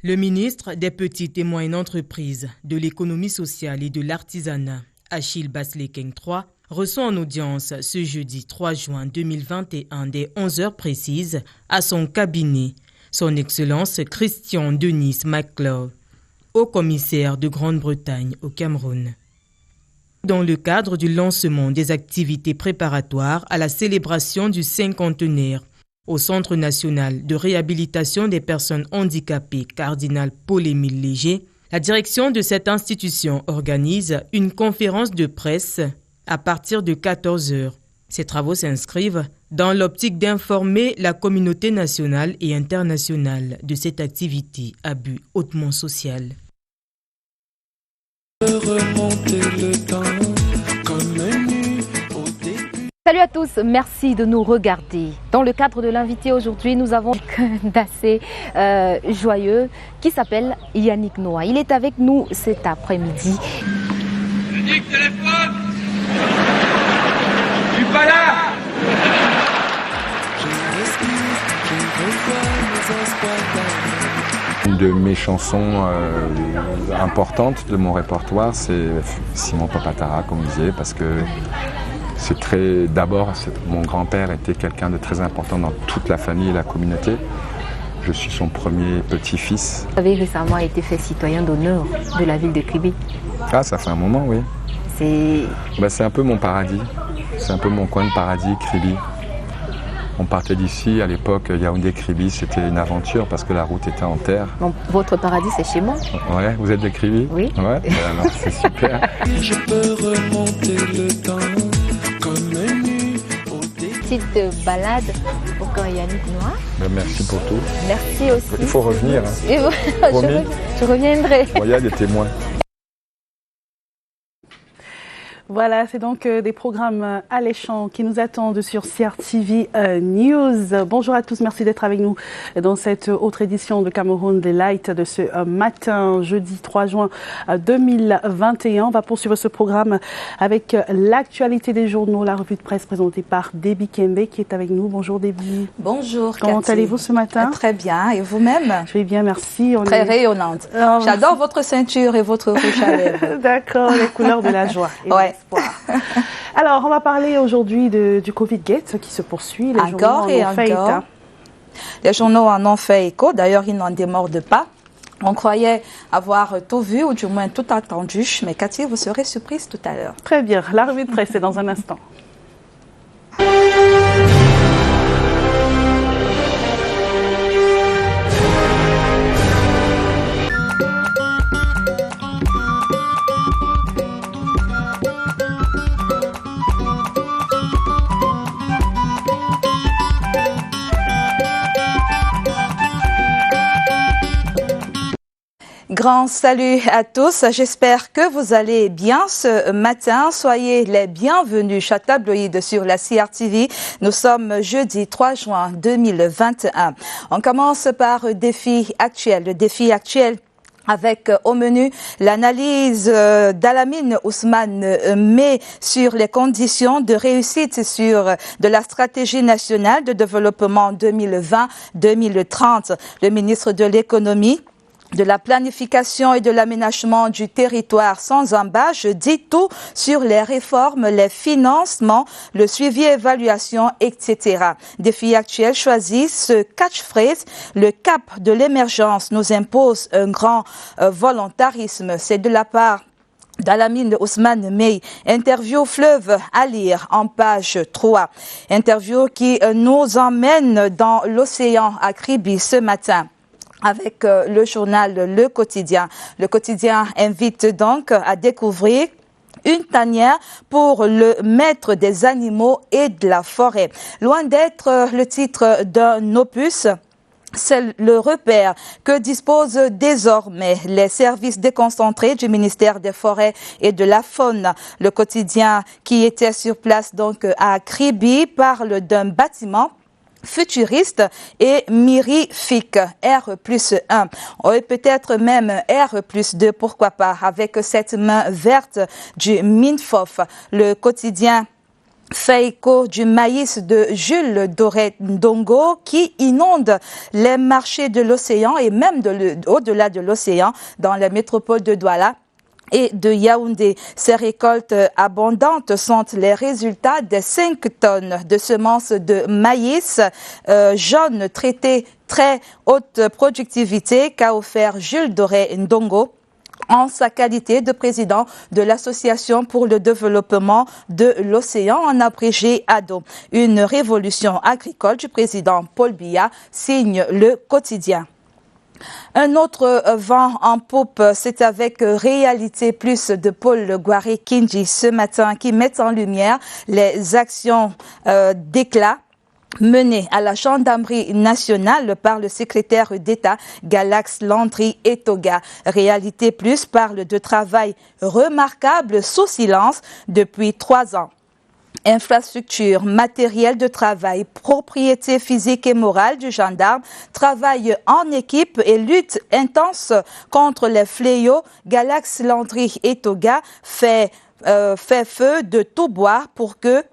Le ministre des Petites et Moyennes Entreprises, de l'Économie sociale et de l'Artisanat, Achille Basley-Keng III, reçoit en audience ce jeudi 3 juin 2021 dès 11h précises à son cabinet Son Excellence Christian Denis McClough, haut commissaire de Grande-Bretagne au Cameroun. Dans le cadre du lancement des activités préparatoires à la célébration du cinquantenaire au Centre national de réhabilitation des personnes handicapées Cardinal Paul-Émile Léger, la direction de cette institution organise une conférence de presse à partir de 14h. Ces travaux s'inscrivent dans l'optique d'informer la communauté nationale et internationale de cette activité à but hautement social. Salut à tous, merci de nous regarder. Dans le cadre de l'invité aujourd'hui, nous avons quelqu'un d'assez joyeux qui s'appelle Yannick Noah. Il est avec nous cet après-midi. Yannick, téléphone! Je suis pas là! Une de mes chansons importantes de mon répertoire, c'est Simon Papatara, comme vous disiez, parce que mon grand-père était quelqu'un de très important dans toute la famille et la communauté. Je suis son premier petit-fils. Vous avez récemment été fait citoyen d'honneur de la ville de Kribi. Ah, ça fait un moment, oui. C'est un peu mon paradis. C'est un peu mon coin de paradis, Kribi. On partait d'ici, à l'époque, Yaoundé-Kribi, c'était une aventure parce que la route était en terre. Donc, votre paradis, c'est chez moi? Ouais, vous êtes de Kribi? Oui. Ouais, alors, c'est super. Je peux remonter le temps comme une Petite balade pour quand Yannick Noah. Merci pour tout. Merci aussi. Il faut revenir. Hein. Je reviendrai. Il y a des témoins. Voilà, c'est donc des programmes alléchants qui nous attendent sur CRTV News. Bonjour à tous, merci d'être avec nous dans cette autre édition de Cameroun Delight de ce matin, jeudi 3 juin 2021. On va poursuivre ce programme avec l'actualité des journaux, la revue de presse présentée par Debbie Kembe qui est avec nous. Bonjour Debbie. Bonjour Comment allez-vous ce matin? Très bien, et vous-même? Je vais bien, merci. Très rayonnante. J'adore votre ceinture et votre rouge à lèvres. D'accord, les couleurs de la joie. Ouais. Alors, on va parler aujourd'hui du Covid-Gate qui se poursuit. Les encore et encore. Les journaux en ont fait écho. D'ailleurs, ils n'en démordent pas. On croyait avoir tout vu ou du moins tout entendu. Mais Cathy, vous serez surprise tout à l'heure. Très bien. La revue de presse, c'est dans un instant. Grand salut à tous, j'espère que vous allez bien ce matin. Soyez les bienvenus à Tabloïd sur la CRTV. Nous sommes jeudi 3 juin 2021. On commence par le défi actuel avec au menu l'analyse d'Alamine Ousmane May sur les conditions de réussite de la stratégie nationale de développement 2020-2030. Le ministre de l'économie, de la planification et de l'aménagement du territoire sans embâche dit tout sur les réformes, les financements, le suivi et évaluation, etc. Défi actuel choisit ce catchphrase, le cap de l'émergence nous impose un grand volontarisme. C'est de la part d'Alamine Ousmane May. Interview fleuve à lire en page 3. Interview qui nous emmène dans l'océan à Kribi ce matin, avec le journal Le Quotidien. Le Quotidien invite donc à découvrir une tanière pour le maître des animaux et de la forêt. Loin d'être le titre d'un opus, c'est le repère que disposent désormais les services déconcentrés du ministère des Forêts et de la Faune. Le Quotidien qui était sur place donc à Kribi parle d'un bâtiment futuriste et mirifique, R+1, et peut-être même R+2, pourquoi pas, avec cette main verte du MINFOF. Le Quotidien fait écho du maïs de Jules Doré Ndongo qui inonde les marchés de l'océan et même au-delà de l'océan dans la métropole de Douala et de Yaoundé. Ces récoltes abondantes sont les résultats des 5 tonnes de semences de maïs jaune traité très haute productivité qu'a offert Jules Doré Ndongo en sa qualité de président de l'Association pour le développement de l'océan, en abrégé ADO. Une révolution agricole du président Paul Biya signe le quotidien. Un autre vent en poupe, c'est avec Réalité Plus de Paul Guaré Kinji ce matin qui met en lumière les actions d'éclat menée à la gendarmerie nationale par le secrétaire d'État Galax Landry Etoga. Réalité Plus parle de travail remarquable sous silence depuis 3 ans. Infrastructure, matériel de travail, propriété physique et morale du gendarme, travail en équipe et lutte intense contre les fléaux. Galax Landry Etoga fait feu de tout bois pour que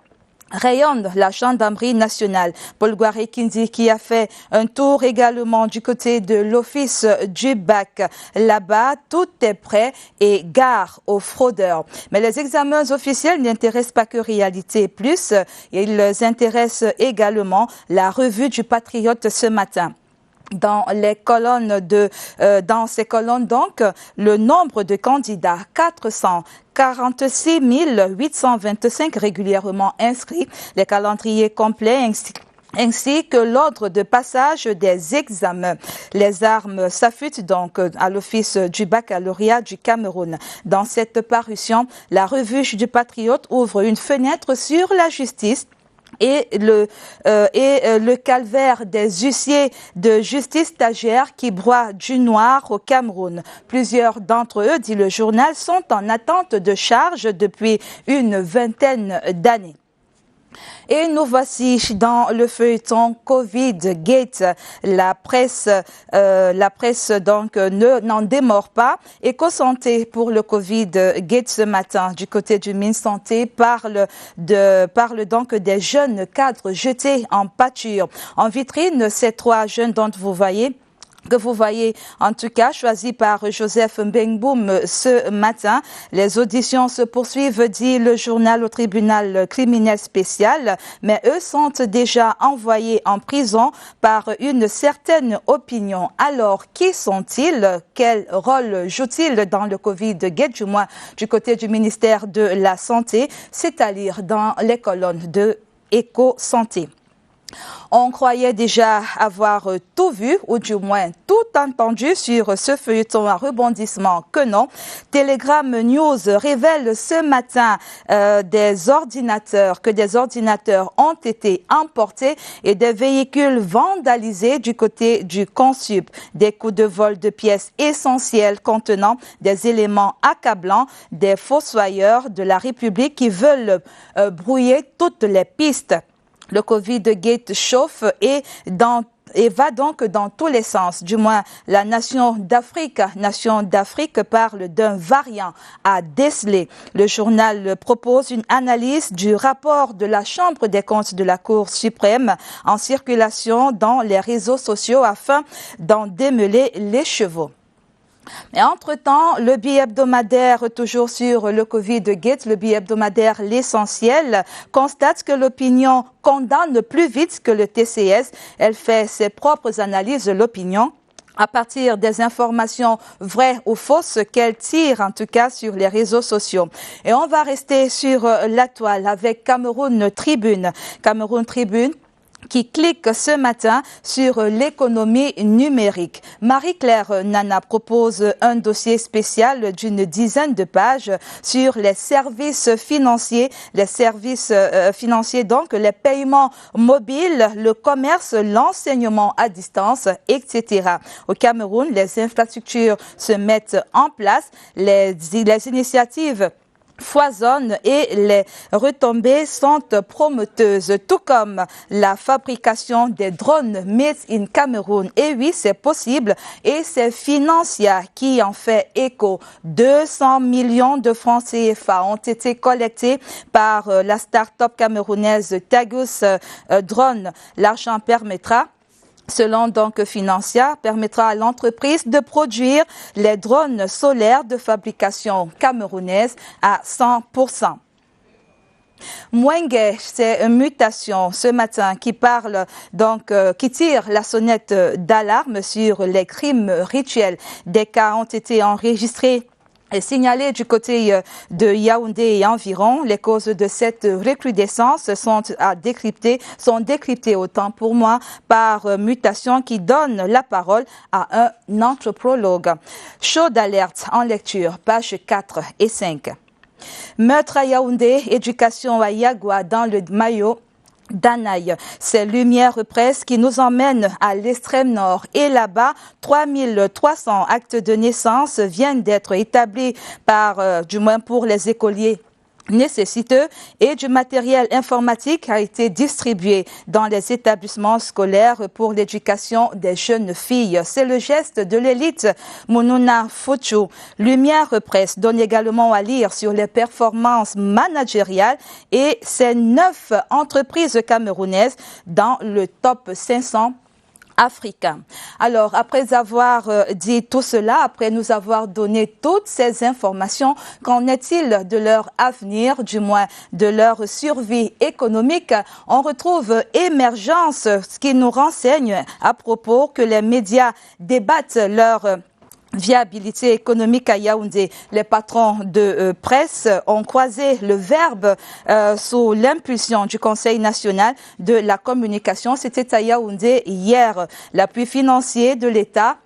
rayonne la gendarmerie nationale. Paul Guaré Kinzi qui a fait un tour également du côté de l'office du bac. Là-bas, tout est prêt et gare aux fraudeurs. Mais les examens officiels n'intéressent pas que Réalité Plus. Ils intéressent également la revue du Patriote ce matin. Dans ces colonnes donc, le nombre de candidats, 446 825 régulièrement inscrits, les calendriers complets ainsi que l'ordre de passage des examens. Les armes s'affûtent donc à l'office du baccalauréat du Cameroun. Dans cette parution, la revue du Patriote ouvre une fenêtre sur la justice et le calvaire des huissiers de justice stagiaires qui broient du noir au Cameroun. Plusieurs d'entre eux, dit le journal, sont en attente de charge depuis une vingtaine d'années. Et nous voici dans le feuilleton Covid Gate. La presse donc n'en démord pas. Éco-santé pour le Covid Gate ce matin du côté du ministère Santé parle donc des jeunes cadres jetés en pâture. En vitrine, ces 3 jeunes dont vous voyez en tout cas choisis par Joseph Mbengboum ce matin. Les auditions se poursuivent, dit le journal, au tribunal criminel spécial, mais eux sont déjà envoyés en prison par une certaine opinion. Alors, qui sont-ils? Quel rôle jouent-ils dans le Covid Gate, du moins du côté du ministère de la Santé? C'est à lire dans les colonnes de Éco-Santé. On croyait déjà avoir tout vu, ou du moins tout entendu sur ce feuilleton à rebondissement que non. Telegram News révèle ce matin que des ordinateurs ont été emportés et des véhicules vandalisés du côté du Consup. Des coups de vol de pièces essentielles contenant des éléments accablants, des fossoyeurs de la République qui veulent brouiller toutes les pistes. Le Covid Gate chauffe et va donc dans tous les sens. Du moins, la nation d'Afrique parle d'un variant à déceler. Le journal propose une analyse du rapport de la Chambre des comptes de la Cour suprême en circulation dans les réseaux sociaux afin d'en démêler les chevaux. Et entre-temps, le billet hebdomadaire, toujours sur le Covid Gate, le billet hebdomadaire L'Essentiel, constate que l'opinion condamne plus vite que le TCS. Elle fait ses propres analyses de l'opinion à partir des informations vraies ou fausses qu'elle tire en tout cas sur les réseaux sociaux. Et on va rester sur la toile avec Cameroun Tribune. Cameroun Tribune qui clique ce matin sur l'économie numérique. Marie-Claire Nana propose un dossier spécial d'une dizaine de pages sur les services financiers, donc les paiements mobiles, le commerce, l'enseignement à distance, etc. Au Cameroun, les infrastructures se mettent en place, les initiatives foisonnent et les retombées sont prometteuses, tout comme la fabrication des drones made in Cameroun. Et oui, c'est possible et c'est Financia qui en fait écho. 200 millions de francs CFA ont été collectés par la start-up camerounaise Tagus Drone. L'argent permettra, selon donc Financia, permettra à l'entreprise de produire les drones solaires de fabrication camerounaise à 100%. Mwengue, c'est une mutation ce matin qui parle qui tire la sonnette d'alarme sur les crimes rituels. Des cas ont été enregistrés et signalé du côté de Yaoundé et environ. Les causes de cette recrudescence sont décryptées autant pour moi par mutation qui donne la parole à un anthropologue. Chaud d'alerte en lecture, pages 4 et 5. Meurtre à Yaoundé, éducation à Yagua dans le Mayo d'Anaï. C'est Lumière Presse qui nous emmène à l'extrême nord. Et là-bas, 3300 actes de naissance viennent d'être établis du moins pour les écoliers nécessiteux, et du matériel informatique a été distribué dans les établissements scolaires pour l'éducation des jeunes filles. C'est le geste de l'élite Mounouna Fouchou. Lumière Presse donne également à lire sur les performances managériales et ces 9 entreprises camerounaises dans le top 500 africain. Alors, après avoir dit tout cela, après nous avoir donné toutes ces informations, qu'en est-il de leur avenir, du moins de leur survie économique? On retrouve Émergence, ce qui nous renseigne à propos que les médias débattent leur viabilité économique à Yaoundé. Les patrons de presse ont croisé le verbe sous l'impulsion du Conseil national de la communication. C'était à Yaoundé hier. L'appui financier de l'État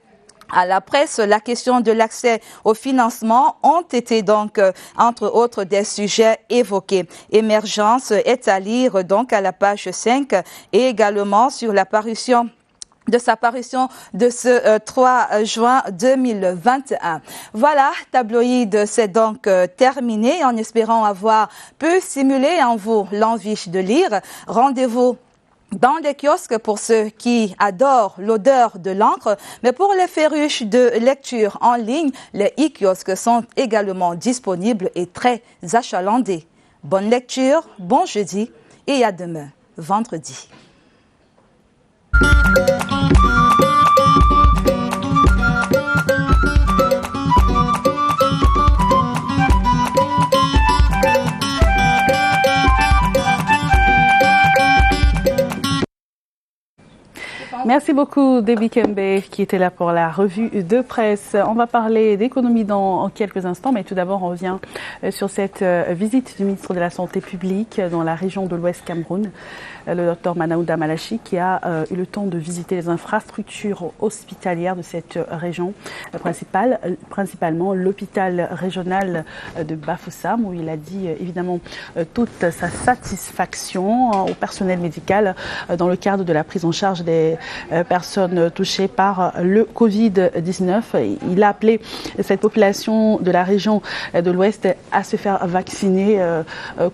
à la presse, la question de l'accès au financement ont été donc, entre autres, des sujets évoqués. Émergence est à lire donc à la page 5 et également sur la parution de ce 3 juin 2021. Voilà, tabloïd, c'est donc terminé en espérant avoir pu stimuler en vous l'envie de lire. Rendez-vous dans les kiosques pour ceux qui adorent l'odeur de l'encre, mais pour les féruches de lecture en ligne, les e-kiosques sont également disponibles et très achalandés. Bonne lecture, bon jeudi et à demain, vendredi. Merci beaucoup, Debbie Kembe, qui était là pour la revue de presse. On va parler d'économie dans quelques instants, mais tout d'abord, on revient sur cette visite du ministre de la Santé publique dans la région de l'Ouest Cameroun, le docteur Manaouda Malachi, qui a eu le temps de visiter les infrastructures hospitalières de cette région, principalement l'hôpital régional de Bafoussam, où il a dit évidemment toute sa satisfaction au personnel médical dans le cadre de la prise en charge des personnes touchées par le Covid-19. Il a appelé cette population de la région de l'Ouest à se faire vacciner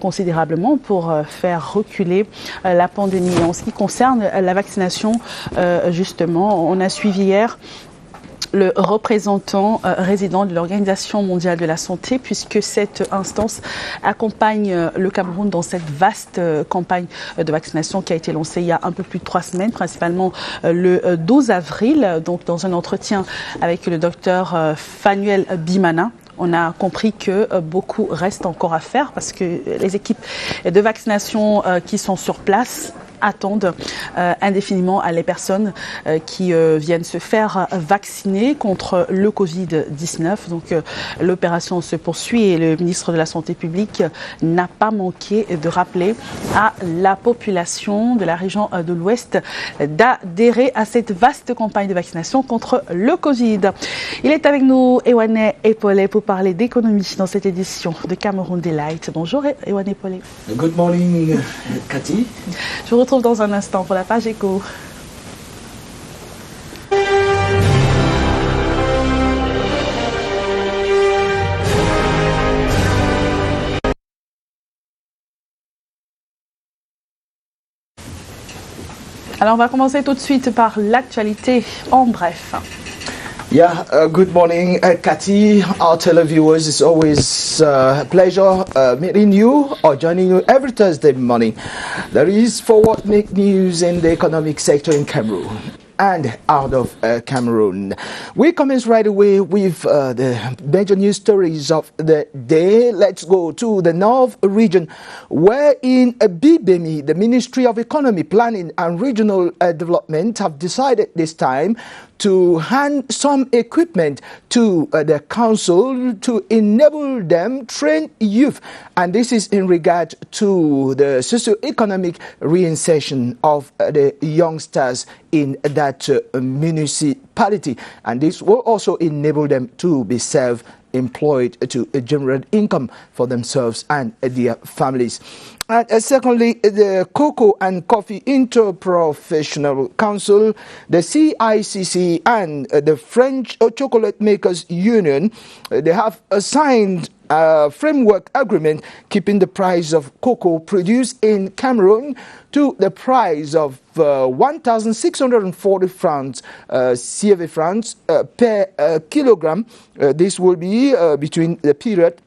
considérablement pour faire reculer la pandémie. En ce qui concerne la vaccination, justement, on a suivi hier le représentant résident de l'Organisation mondiale de la santé, puisque cette instance accompagne le Cameroun dans cette vaste campagne de vaccination qui a été lancée il y a un peu plus de 3 semaines, principalement le 12 avril. Donc, dans un entretien avec le docteur Fanuel Bimana, on a compris que beaucoup reste encore à faire parce que les équipes de vaccination qui sont sur place attendent indéfiniment à les personnes qui viennent se faire vacciner contre le Covid-19. Donc l'opération se poursuit et le ministre de la Santé publique n'a pas manqué de rappeler à la population de la région de l'Ouest d'adhérer à cette vaste campagne de vaccination contre le Covid. Il est avec nous, Ewane Epole, pour parler d'économie dans cette édition de Cameroun Delight. Bonjour Ewane Epole. Good morning, Cathy. Je vous retrouve dans un instant pour la page éco. Alors on va commencer tout de suite par l'actualité en bref. Yeah, good morning, Cathy. Our televiewers, it's always a pleasure meeting you or joining you every Thursday morning. There is forward make news in the economic sector in Cameroon and out of Cameroon. We commence right away with the major news stories of the day. Let's go to the North region, where in Bibemi, the Ministry of Economy, Planning and Regional Development have decided this time to hand some equipment to the council to enable them train youth. And this is in regard to the socio-economic reinsertion of the youngsters in that municipality. And this will also enable them to be self-employed, to generate income for themselves and their families. And secondly, the Cocoa and Coffee Interprofessional Council, the CICC, and the French Chocolate Makers Union, they have signed a framework agreement keeping the price of cocoa produced in Cameroon to the price of 1,640 francs, CFA francs per kilogram. This will be between the period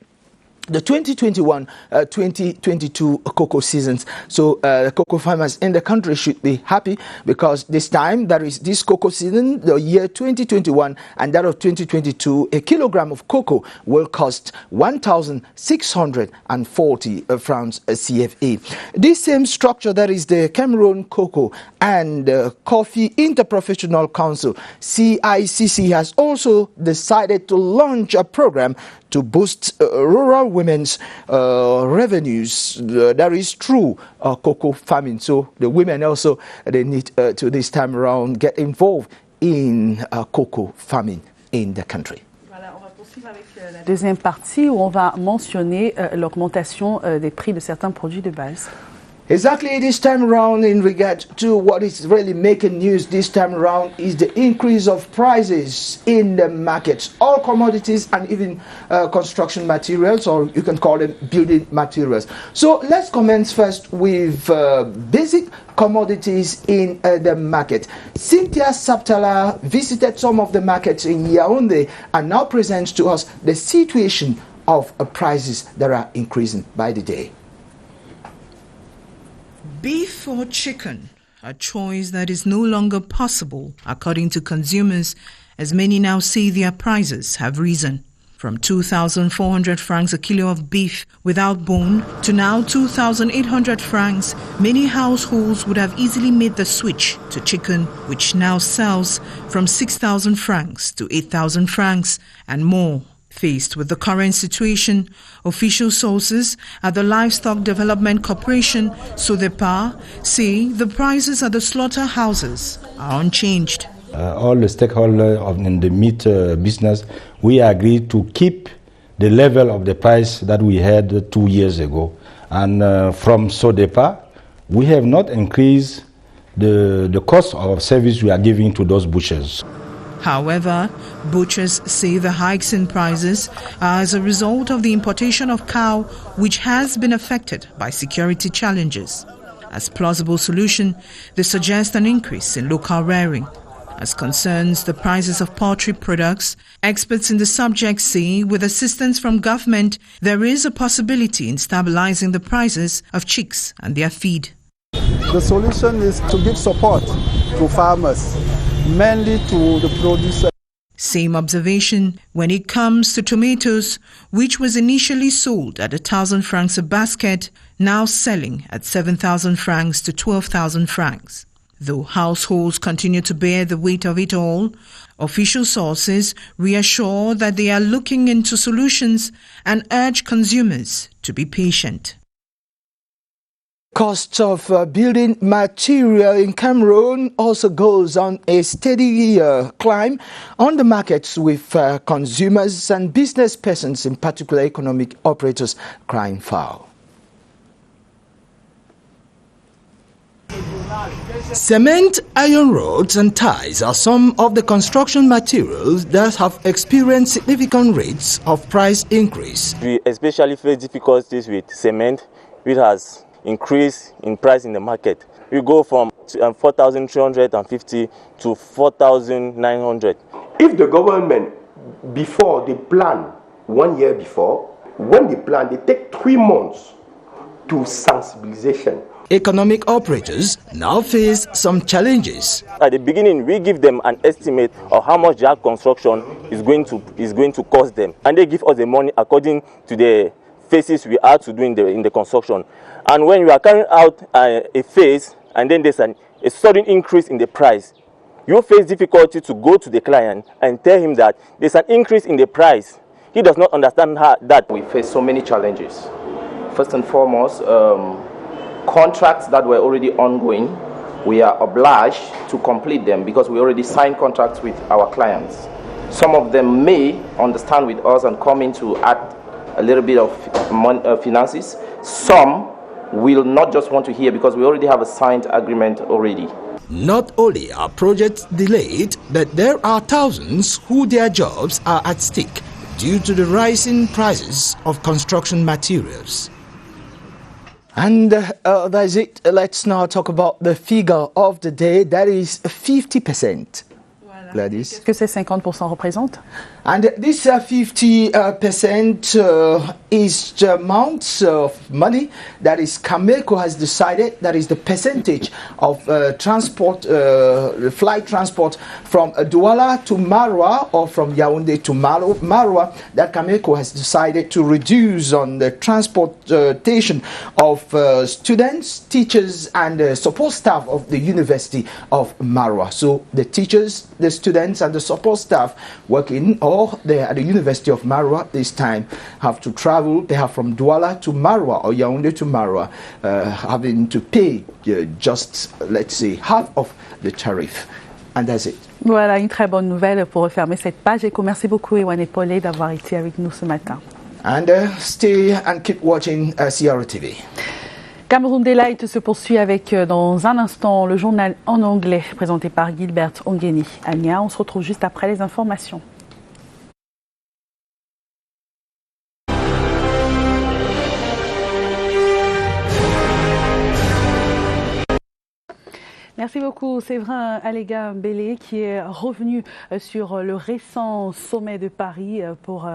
the 2021-2022 cocoa seasons. So the cocoa farmers in the country should be happy because this time, that is this cocoa season, the year 2021 and that of 2022, a kilogram of cocoa will cost 1,640 francs CFA. This same structure, that is the Cameroon Cocoa and Coffee Interprofessional Council, CICC, has also decided to launch a program to boost rural women's revenues. That is true cocoa farming. So the women also, they need to this time around get involved in cocoa farming in the country. Voilà, on va poursuivre avec la deuxième partie où on va mentionner l'augmentation des prix de certains produits de base. Exactly this time around, in regard to what is really making news this time around, is the increase of prices in the markets. All commodities and even construction materials, or you can call them building materials. So let's commence first with basic commodities in the market. Cynthia Saptala visited some of the markets in Yaoundé and now presents to us the situation of prices that are increasing by the day. Beef or chicken, a choice that is no longer possible, according to consumers, as many now see their prices have risen. From 2,400 francs a kilo of beef without bone to now 2,800 francs, many households would have easily made the switch to chicken, which now sells from 6,000 francs to 8,000 francs and more. Faced with the current situation, official sources at the Livestock Development Corporation, SODEPA, say the prices at the slaughterhouses are unchanged. All the stakeholders in the meat business, we agreed to keep the level of the price that we had 2 years ago. And from SODEPA, we have not increased the cost of service we are giving to those butchers. However, butchers say the hikes in prices are as a result of the importation of cow, which has been affected by security challenges. As plausible solution, they suggest an increase in local rearing. As concerns the prices of poultry products, experts in the subject say with assistance from government, there is a possibility in stabilizing the prices of chicks and their feed. The solution is to give support to farmers, mainly to the producer. Same observation when it comes to tomatoes, which was initially sold at 1,000 francs a basket, now selling at 7,000 francs to 12,000 francs. Though households continue to bear the weight of it all, official sources reassure that they are looking into solutions and urge consumers to be patient. Cost of building material in Cameroon also goes on a steady climb on the markets, with consumers and business persons, in particular economic operators, crying foul. Cement, iron rods and ties are some of the construction materials that have experienced significant rates of price increase. We especially face difficulties with cement, which has increased in price in the market. we go from 4,350 to 4,900. If the government, before they plan 1 year before, when they plan, they take 3 months to sensibilization. Economic operators now face some challenges. At the beginning, we give them an estimate of how much their construction is going to cost them, and they give us the money according to the phases we are to do in the construction. And when you are carrying out a phase, and then there's a sudden increase in the price, you face difficulty to go to the client and tell him that there's an increase in the price. He does not understand that. We face so many challenges. First and foremost, contracts that were already ongoing, we are obliged to complete them because we already signed contracts with our clients. Some of them may understand with us and come in to add a little bit of finances. Some will not just want to hear because we already have a signed agreement already. Not only are projects delayed, but there are thousands who their jobs are at stake due to the rising prices of construction materials. And that's it. Let's now talk about the figure of the day. That is 50%. Qu'est-ce que ces 50% représentent? And this 50% is the amount of money that is Cameco has decided, that is the percentage of transport, flight transport from Douala to Maroua or from Yaoundé to Maroua, that Cameco has decided to reduce on the transportation of students, teachers and support staff of the University of Maroua. So the teachers, the students and the support staff working or they at the University of Maroua this time have to travel. They have from Douala to Maroua or Yaoundé to Maroua, having to pay just, let's say, half of the tariff. And that's it. Voilà, une très bonne nouvelle pour refermer cette page. Et merci beaucoup, Ewan Epolé, d'avoir été avec nous ce matin. And stay and keep watching CRTV. Cameroun Delight se poursuit avec, dans un instant, le journal en anglais présenté par Gilbert Ongeni. Anya, on se retrouve juste après les informations. Merci beaucoup, Séverin Aléga Mbélé, qui est revenu sur le récent sommet de Paris pour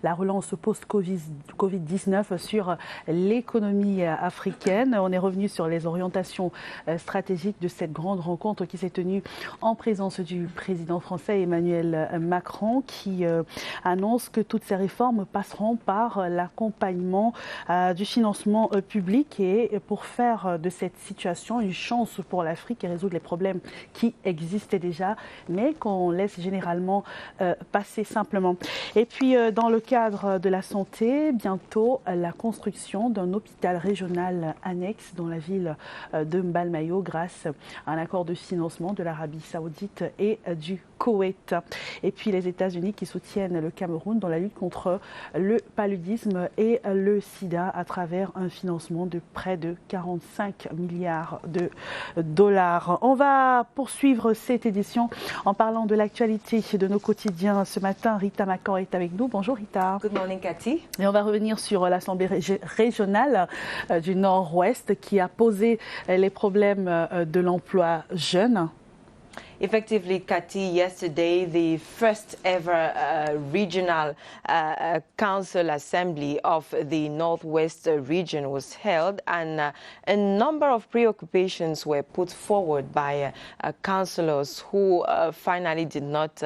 la relance post-Covid-19 sur l'économie africaine. On est revenu sur les orientations stratégiques de cette grande rencontre qui s'est tenue en présence du président français Emmanuel Macron, qui annonce que toutes ces réformes passeront par l'accompagnement du financement public et pour faire de cette situation une chance pour l'Afrique et résoudre les problèmes qui existaient déjà, mais qu'on laisse généralement passer simplement. Et puis, dans le cadre de la santé, bientôt, la construction d'un hôpital régional annexe dans la ville de Mbalmayo grâce à un accord de financement de l'Arabie Saoudite et du Koweït. Et puis, les États-Unis qui soutiennent le Cameroun dans la lutte contre le paludisme et le sida à travers un financement de près de 45 milliards de dollars. On va poursuivre cette édition en parlant de l'actualité de nos quotidiens. Ce matin, Rita Macan est avec nous. Bonjour Rita. Good morning Cathy. Et on va revenir sur l'Assemblée régionale du Nord-Ouest qui a posé les problèmes de l'emploi jeune. Effectively, Cathy, yesterday the first ever regional council assembly of the Northwest region was held, and a number of preoccupations were put forward by councillors who finally did not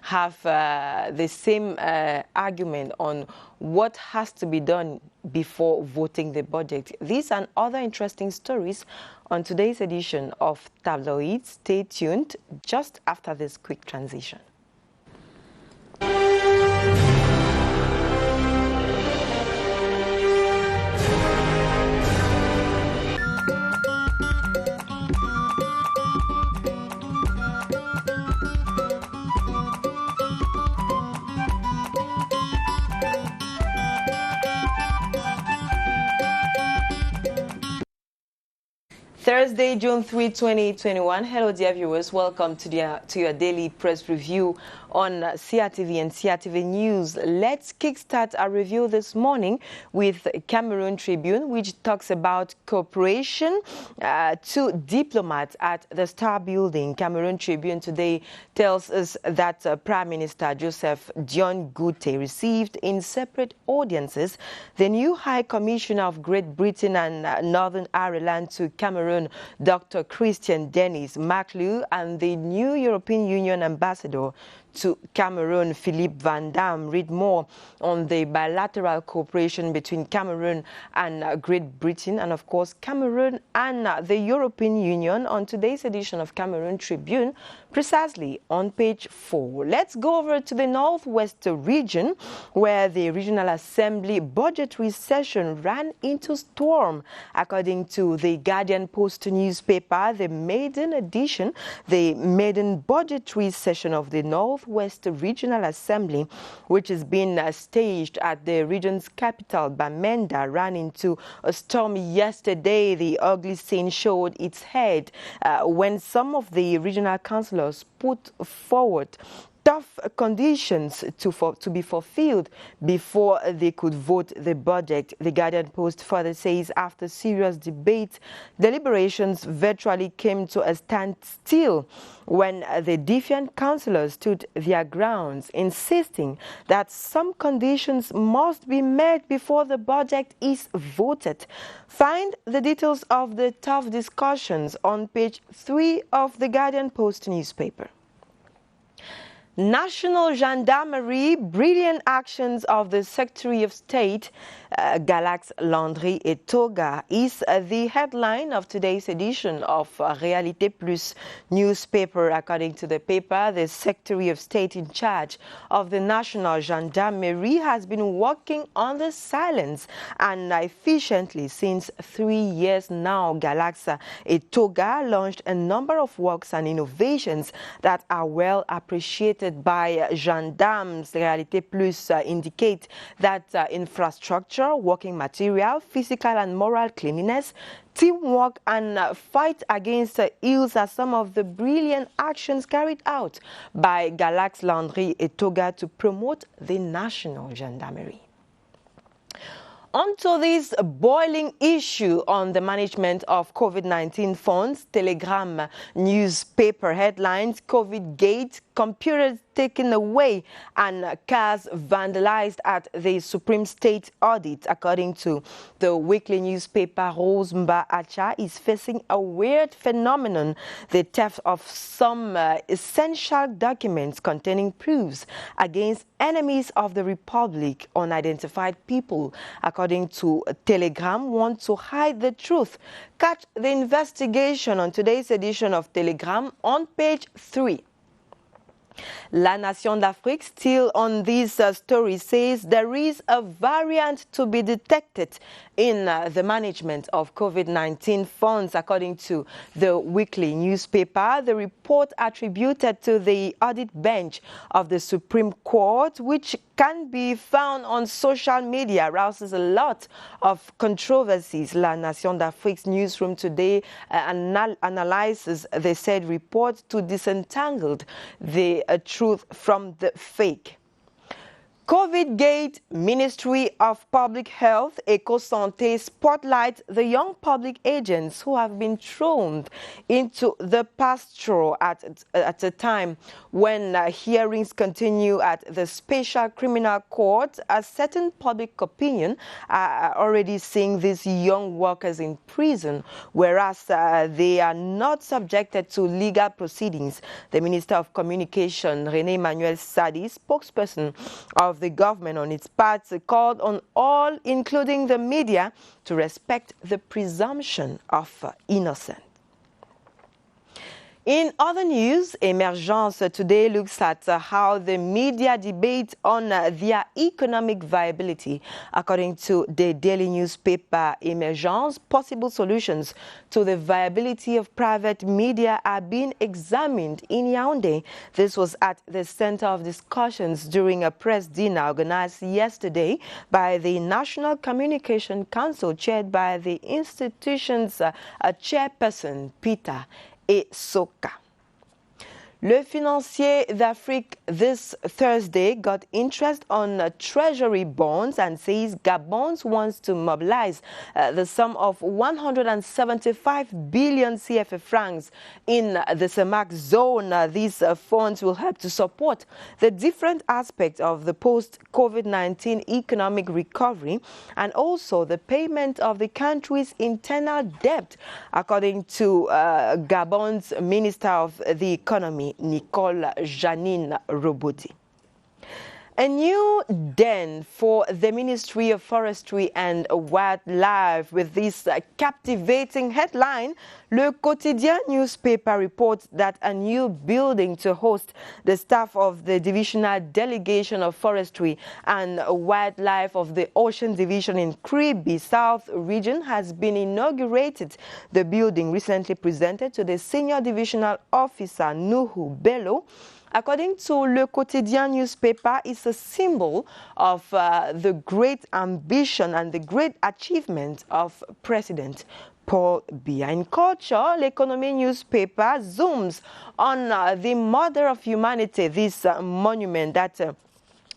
have the same argument on what has to be done before voting the budget. These and other interesting stories on today's edition of Tabloids. Stay tuned just after this quick transition. Thursday, June 3, 2021. Hello, dear viewers. Welcome to your daily press review on CRTV and CRTV News. Let's kickstart our review this morning with Cameroon Tribune, which talks about cooperation to diplomats at the Star Building. Cameroon Tribune today tells us that Prime Minister Joseph Dion Gute received in separate audiences the new High Commissioner of Great Britain and Northern Ireland to Cameroon, Dr. Christian Denis Maclou, and the new European Union Ambassador to Cameroon, Philippe Van Dam. Read more on the bilateral cooperation between Cameroon and Great Britain, and of course Cameroon and the European Union on today's edition of Cameroon Tribune, precisely on page 4. Let's go over to the Northwest region, where the Regional Assembly budgetary session ran into storm. According to the Guardian Post newspaper, the maiden edition, the maiden budgetary session of the Northwest Regional Assembly, which has been staged at the region's capital, Bamenda, ran into a storm yesterday. The ugly scene showed its head when some of the regional councillors put forward tough conditions to be fulfilled before they could vote the budget. The Guardian Post further says after serious debate, deliberations virtually came to a standstill when the defiant councillors stood their grounds, insisting that some conditions must be met before the budget is voted. Find the details of the tough discussions on page 3 of the Guardian Post newspaper. National Gendarmerie, brilliant actions of the Secretary of State, Galax Landry Etoga, is the headline of today's edition of Réalité Plus newspaper. According to the paper, the Secretary of State in charge of the National Gendarmerie has been working on the silence and efficiently since 3 years now. Galax Etoga launched a number of works and innovations that are well appreciated by gendarmes. Réalité Plus indicate that infrastructure, working material, physical and moral cleanliness, teamwork and fight against ills are some of the brilliant actions carried out by Galax Landry Etoga to promote the National Gendarmerie. On to this boiling issue on the management of COVID-19 funds, Telegram newspaper headlines: COVID Gate, computers taken away and cars vandalized at the Supreme State audit. According to the weekly newspaper, Rose Mba Acha is facing a weird phenomenon, the theft of some essential documents containing proofs against enemies of the Republic, unidentified people. According to Telegram, want to hide the truth. Catch the investigation on today's edition of Telegram on page 3. La Nation d'Afrique, still on this story, says there is a variant to be detected in the management of COVID-19 funds. According to the weekly newspaper, the report attributed to the audit bench of the Supreme Court, which can be found on social media, arouses a lot of controversies. La Nation d'Afrique's newsroom today analyzes the said report to disentangle the truth from the fake. COVID Gate, Ministry of Public Health, EcoSanté spotlight the young public agents who have been thrown into the pasture at a time when hearings continue at the Special Criminal Court. A certain public opinion are already seeing these young workers in prison, whereas they are not subjected to legal proceedings. The Minister of Communication, René Emmanuel Sadi, spokesperson of the government on its part, called on all, including the media, to respect the presumption of innocence. In other news, Emergence today looks at how the media debate on their economic viability. According to the daily newspaper Emergence, possible solutions to the viability of private media are being examined in Yaoundé. This was at the center of discussions during a press dinner organized yesterday by the National Communication Council, chaired by the institution's chairperson, Peter Esoka. Le Financier d'Afrique this Thursday got interest on treasury bonds and says Gabon wants to mobilize the sum of 175 billion CFA francs in the CEMAC zone. These funds will help to support the different aspects of the post-COVID-19 economic recovery and also the payment of the country's internal debt, according to Gabon's Minister of the Economy, Nicole Janine Robodi. A new den for the Ministry of Forestry and Wildlife. With this captivating headline, Le Quotidien newspaper reports that a new building to host the staff of the Divisional Delegation of Forestry and Wildlife of the Ocean Division in Kribi South region has been inaugurated. The building, recently presented to the Senior Divisional Officer Nuhu Bello, according to Le Quotidien newspaper, is a symbol of the great ambition and the great achievement of President Paul Biya. In culture, L'Economie newspaper zooms on the Mother of Humanity, this monument that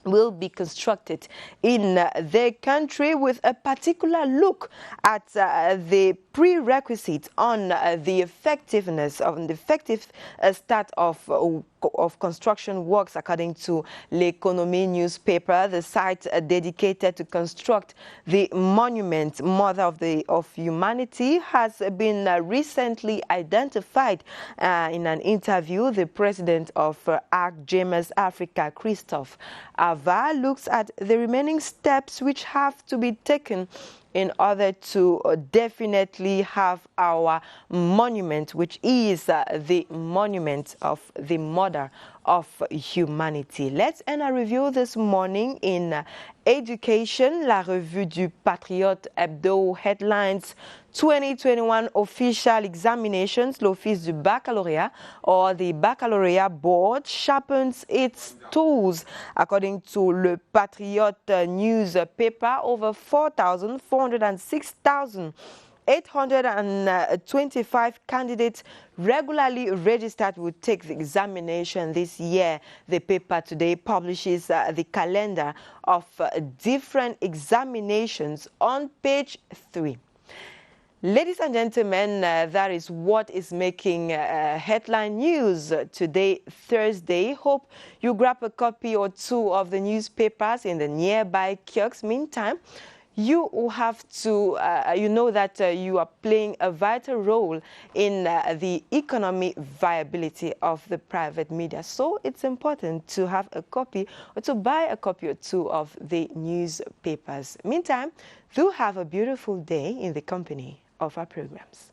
will be constructed in the country with a particular look at the prerequisites on the effectiveness of the effective start of construction works. According to L'Economie newspaper, the site dedicated to construct the monument Mother of Humanity has been recently identified. In an interview, the president of ArcGEMES Africa, Christophe Ava, looks at the remaining steps which have to be taken in order to definitely have our monument, which is the monument of the Mother of Humanity. Let's end our review this morning in education. La Revue du Patriote Hebdo headlines: 2021 official examinations. L'Office du Baccalauréat, or the Baccalaureate Board, sharpens its tools. According to Le Patriote newspaper, over 4,825 candidates regularly registered will take the examination this year. The paper today publishes the calendar of different examinations on page 3. Ladies and gentlemen, that is what is making headline news today, Thursday. Hope you grab a copy or two of the newspapers in the nearby kiosks. Meantime, you have to, you know that you are playing a vital role in the economic viability of the private media. So it's important to have a copy or to buy a copy or two of the newspapers. Meantime, do have a beautiful day in the company of our programs.